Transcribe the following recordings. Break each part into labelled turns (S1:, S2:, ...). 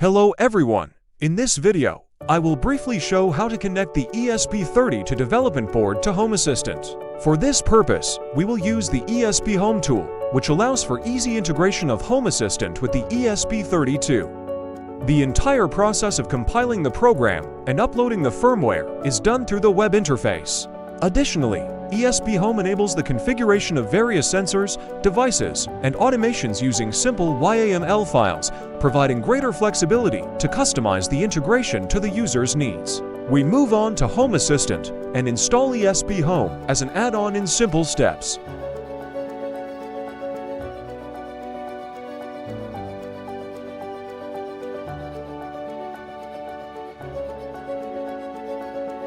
S1: Hello everyone! In this video, I will briefly show how to connect the ESP32 development board to Home Assistant. For this purpose, we will use the ESPHome tool, which allows for easy integration of Home Assistant with the ESP32. The entire process of compiling the program and uploading the firmware is done through the web interface. Additionally, ESPHome enables the configuration of various sensors, devices, and automations using simple YAML files, providing greater flexibility to customize the integration to the user's needs. We move on to Home Assistant and install ESPHome as an add-on in simple steps.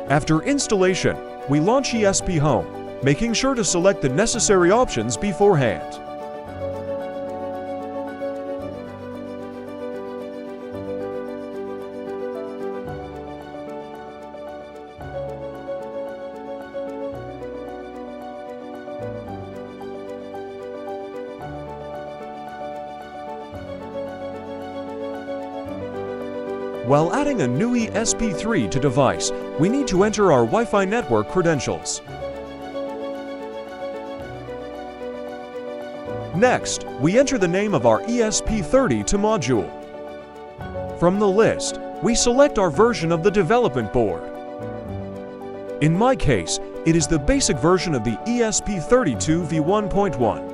S1: After installation, we launch ESPHome, making sure to select the necessary options beforehand. While adding a new ESP32 to device, we need to enter our Wi-Fi network credentials. Next, we enter the name of our ESP32 module. From the list, we select our version of the development board. In my case, it is the basic version of the ESP32 v1.1.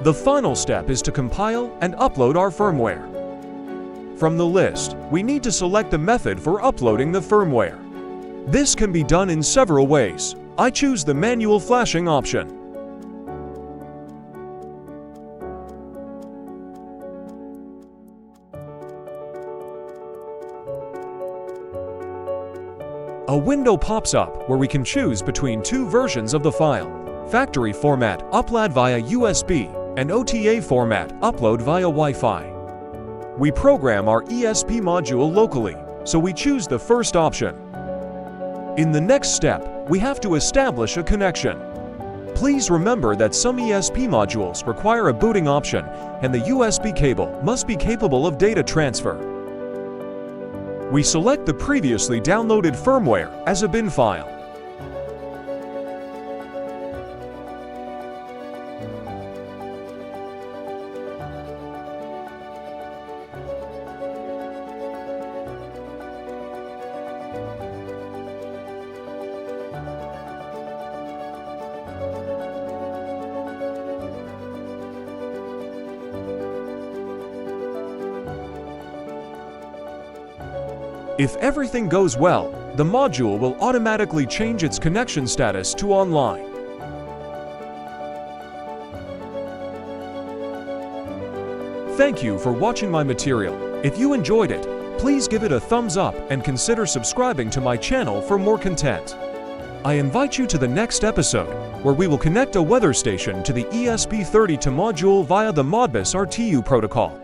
S1: The final step is to compile and upload our firmware. From the list, we need to select the method for uploading the firmware. This can be done in several ways. I choose the manual flashing option. A window pops up where we can choose between two versions of the file: factory format upload via USB and OTA format upload via Wi-Fi. We program our ESP module locally, so we choose the first option. In the next step, we have to establish a connection. Please remember that some ESP modules require a booting option, and the USB cable must be capable of data transfer. We select the previously downloaded firmware as a bin file. If everything goes well, the module will automatically change its connection status to online. Thank you for watching my material. If you enjoyed it, please give it a thumbs up and consider subscribing to my channel for more content. I invite you to the next episode, where we will connect a weather station to the ESP32 module via the Modbus RTU protocol.